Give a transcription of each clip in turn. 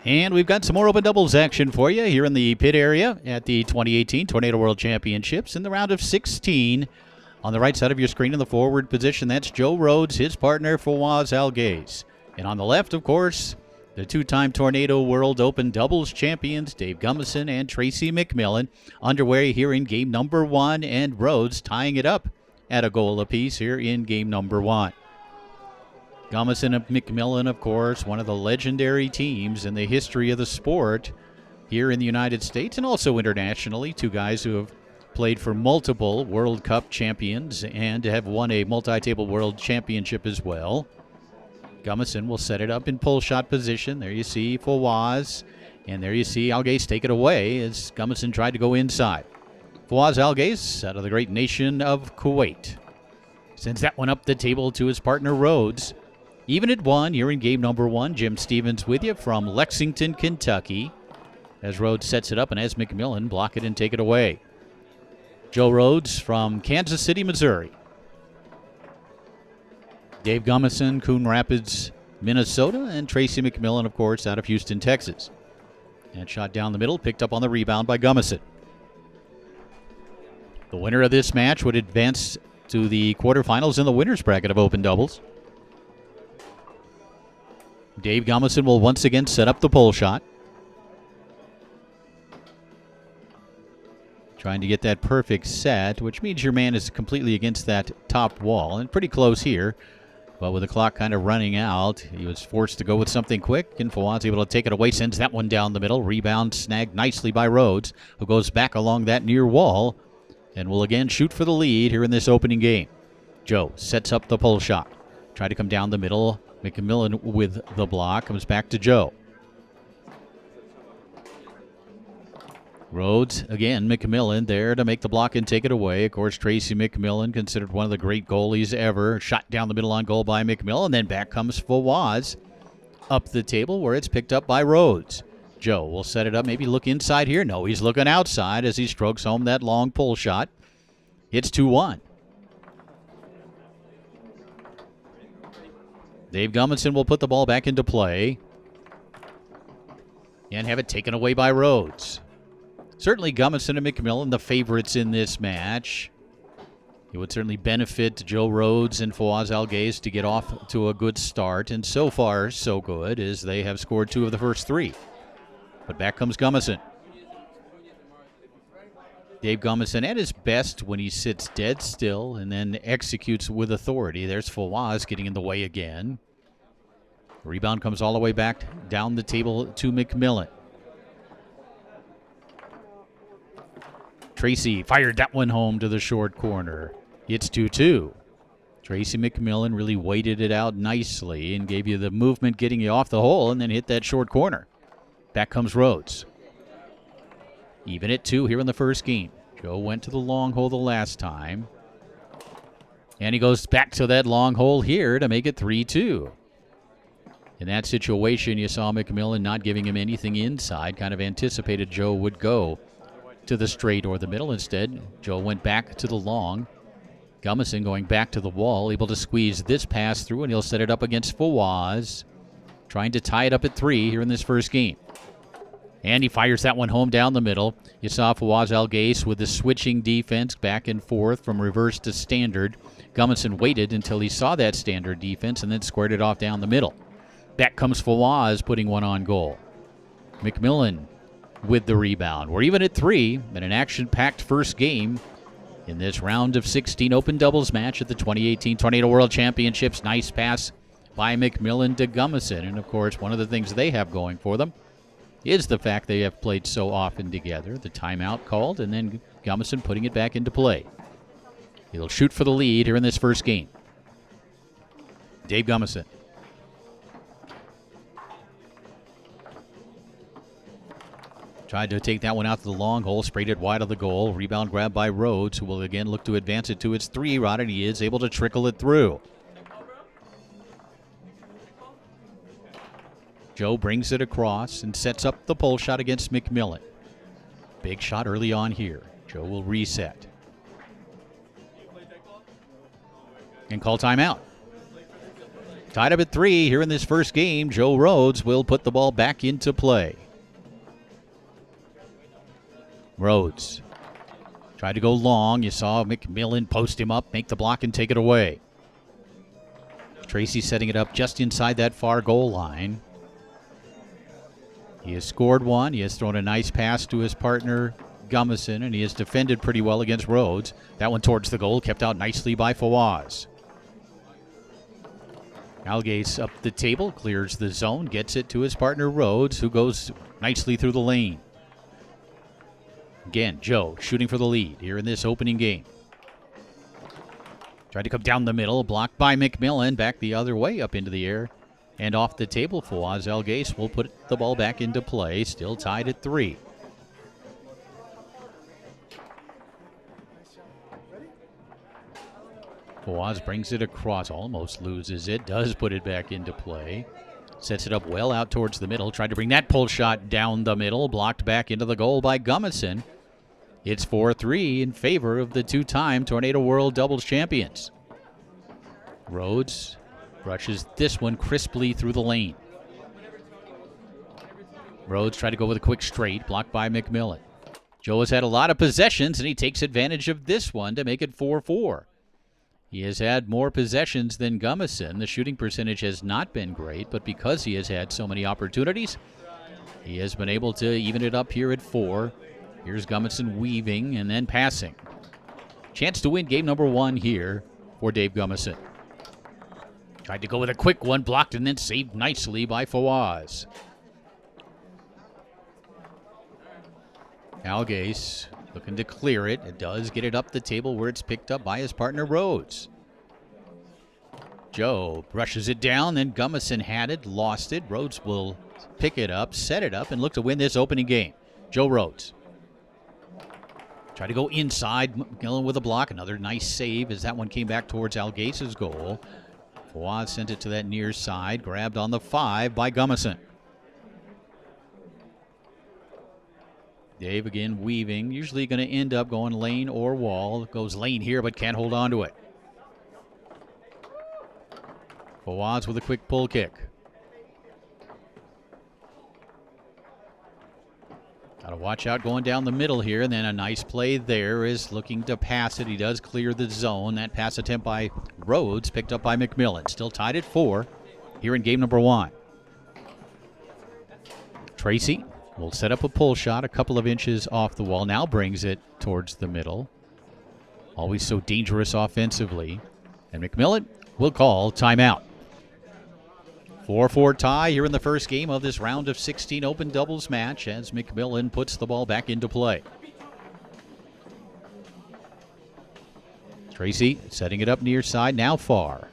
And we've got some more open doubles action for you here in the pit area at the 2018 Tornado World Championships in the round of 16. On the right side of your screen in the forward position, that's Joe Rhodes, his partner Fawaz AlGhais. And on the left, of course, the two-time Tornado World Open doubles champions Dave Gummeson and Tracy McMillan underway here in game number 1, and Rhodes tying it up at a goal apiece here in game number 1. Gummeson and McMillan, of course, one of the legendary teams in the history of the sport here in the United States and also internationally. Two guys who have played for multiple World Cup champions and have won a multi-table world championship as well. Gummeson will set it up in pull shot position. There you see Fawaz, and there you see AlGhais take it away as Gummeson tried to go inside. Fawaz AlGhais out of the great nation of Kuwait sends that one up the table to his partner Rhodes. Even at 1, you're in game number 1. Jim Stevens with you from Lexington, Kentucky, as Rhodes sets it up and as McMillan block it and take it away. Joe Rhodes from Kansas City, Missouri. Dave Gummeson, Coon Rapids, Minnesota, and Tracy McMillan, of course, out of Houston, Texas. That shot down the middle, picked up on the rebound by Gummeson. The winner of this match would advance to the quarterfinals in the winner's bracket of open doubles. Dave Gummeson will once again set up the pole shot. Trying to get that perfect set, which means your man is completely against that top wall and pretty close here. But with the clock kind of running out, he was forced to go with something quick, and Fawaz able to take it away, sends that one down the middle. Rebound snagged nicely by Rhodes, who goes back along that near wall and will again shoot for the lead here in this opening game. Joe sets up the pole shot. Try to come down the middle. McMillan with the block. Comes back to Joe. Rhodes, again, McMillan there to make the block and take it away. Of course, Tracy McMillan, considered one of the great goalies ever. Shot down the middle on goal by McMillan. Then back comes Fawaz up the table where it's picked up by Rhodes. Joe will set it up, maybe look inside here. No, he's looking outside as he strokes home that long pull shot. It's 2-1. Dave Gummeson will put the ball back into play and have it taken away by Rhodes. Certainly Gummeson and McMillan the favorites in this match. It would certainly benefit Joe Rhodes and Fawaz AlGhais to get off to a good start, and so far so good as they have scored 2 of the first 3. But back comes Gummeson. Dave Gummeson at his best when he sits dead still and then executes with authority. There's Fawaz getting in the way again. Rebound comes all the way back down the table to McMillan. Tracy fired that one home to the short corner. It's 2-2. Tracy McMillan really waited it out nicely and gave you the movement getting you off the hole and then hit that short corner. Back comes Rhodes. Even at 2 here in the first game. Joe went to the long hole the last time. And he goes back to that long hole here to make it 3-2. In that situation, you saw McMillan not giving him anything inside. Kind of anticipated Joe would go to the straight or the middle. Instead, Joe went back to the long. Gummeson going back to the wall, able to squeeze this pass through, and he'll set it up against Fawaz. Trying to tie it up at 3 here in this first game. And he fires that one home down the middle. You saw Fawaz AlGhais with the switching defense back and forth from reverse to standard. Gummeson waited until he saw that standard defense and then squared it off down the middle. Back comes Fawaz putting one on goal. McMillan with the rebound. We're even at 3 in an action-packed first game in this round of 16 open doubles match at the 2018 Tornado World Championships. Nice pass by McMillan to Gummeson. And, of course, one of the things they have going for them is the fact they have played so often together. The timeout called, and then Gummeson putting it back into play. He'll shoot for the lead here in this first game. Dave Gummeson. Tried to take that one out to the long hole, sprayed it wide of the goal. Rebound grab by Rhodes, who will again look to advance it to its 3 rod, and he is able to trickle it through. Joe brings it across and sets up the pole shot against McMillan. Big shot early on here. Joe will reset and call timeout. Tied up at 3 here in this first game. Joe Rhodes will put the ball back into play. Rhodes tried to go long. You saw McMillan post him up, make the block, and take it away. Tracy setting it up just inside that far goal line. He has scored one. He has thrown a nice pass to his partner, Gummeson, and he has defended pretty well against Rhodes. That one towards the goal, kept out nicely by Fawaz. AlGhais up the table, clears the zone, gets it to his partner, Rhodes, who goes nicely through the lane. Again, Joe shooting for the lead here in this opening game. Tried to come down the middle, blocked by McMillan, back the other way up into the air and off the table. Fawaz AlGhais will put the ball back into play, still tied at 3. Fawaz brings it across, almost loses it, does put it back into play. Sets it up well out towards the middle. Tried to bring that pull shot down the middle. Blocked back into the goal by Gummeson. It's 4-3 in favor of the two-time Tornado World Doubles champions. Rhodes brushes this one crisply through the lane. Rhodes tried to go with a quick straight. Blocked by McMillan. Joe has had a lot of possessions, and he takes advantage of this one to make it 4-4. He has had more possessions than Gummeson. The shooting percentage has not been great, but because he has had so many opportunities, he has been able to even it up here at 4. Here's Gummeson weaving and then passing. Chance to win game number 1 here for Dave Gummeson. Tried to go with a quick one, blocked and then saved nicely by Fawaz. AlGhais looking to clear it. It does get it up the table where it's picked up by his partner Rhodes. Joe brushes it down, then Gummeson had it, lost it. Rhodes will pick it up, set it up, and look to win this opening game. Joe Rhodes. Try to go inside. McMillan with a block. Another nice save as that one came back towards AlGhais' goal. Fawaz sent it to that near side. Grabbed on the 5 by Gummeson. Dave again weaving. Usually going to end up going lane or wall. Goes lane here, but can't hold on to it. Fawaz with a quick pull kick. Got to watch out going down the middle here, and then a nice play there is looking to pass it. He does clear the zone. That pass attempt by Rhodes picked up by McMillan. Still tied at 4 here in game number 1. Tracy will set up a pull shot a couple of inches off the wall. Now brings it towards the middle. Always so dangerous offensively. And McMillan will call timeout. 4-4 tie here in the first game of this round of 16 open doubles match as McMillan puts the ball back into play. Tracy setting it up near side, now far.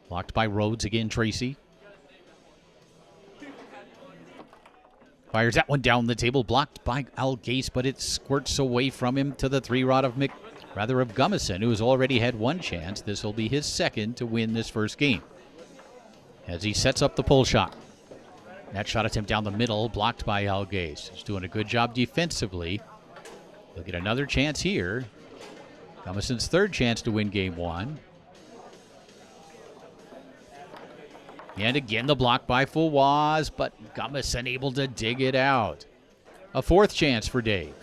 Blocked by Rhodes again, Tracy. Fires that one down the table, blocked by AlGhais, but it squirts away from him to the 3-rod of Gummeson, who has already had one chance. This will be his second to win this first game. As he sets up the pull shot. That shot attempt down the middle, blocked by AlGhais. He's doing a good job defensively. He'll get another chance here. Gummeson's third chance to win game 1. And again, the block by Fawaz, but Gummeson able to dig it out. A fourth chance for Dave.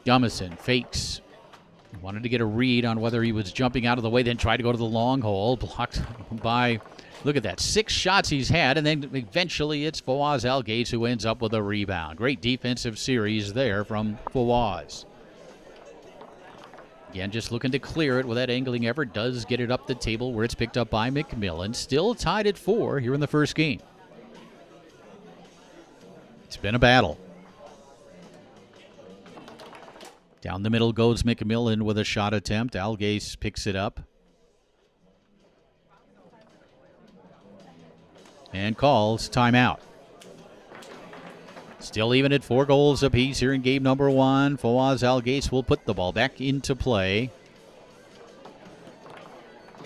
Gummeson fakes. Wanted to get a read on whether he was jumping out of the way, then tried to go to the long hole. Blocked by, look at that, 6 shots he's had, and then eventually it's Fawaz AlGhais who ends up with a rebound. Great defensive series there from Fawaz. Again, just looking to clear it with that angling effort. Does get it up the table where it's picked up by McMillan. Still tied at 4 here in the first game. It's been a battle. Down the middle goes McMillan with a shot attempt. AlGhais picks it up. And calls timeout. Still even at 4 goals apiece here in game number 1. Fawaz AlGhais will put the ball back into play.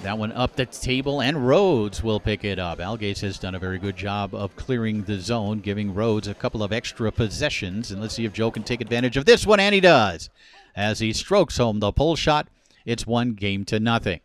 That one up the table, and Rhodes will pick it up. AlGhais has done a very good job of clearing the zone, giving Rhodes a couple of extra possessions. And let's see if Joe can take advantage of this one, and he does. As he strokes home the pull shot, it's 1-0.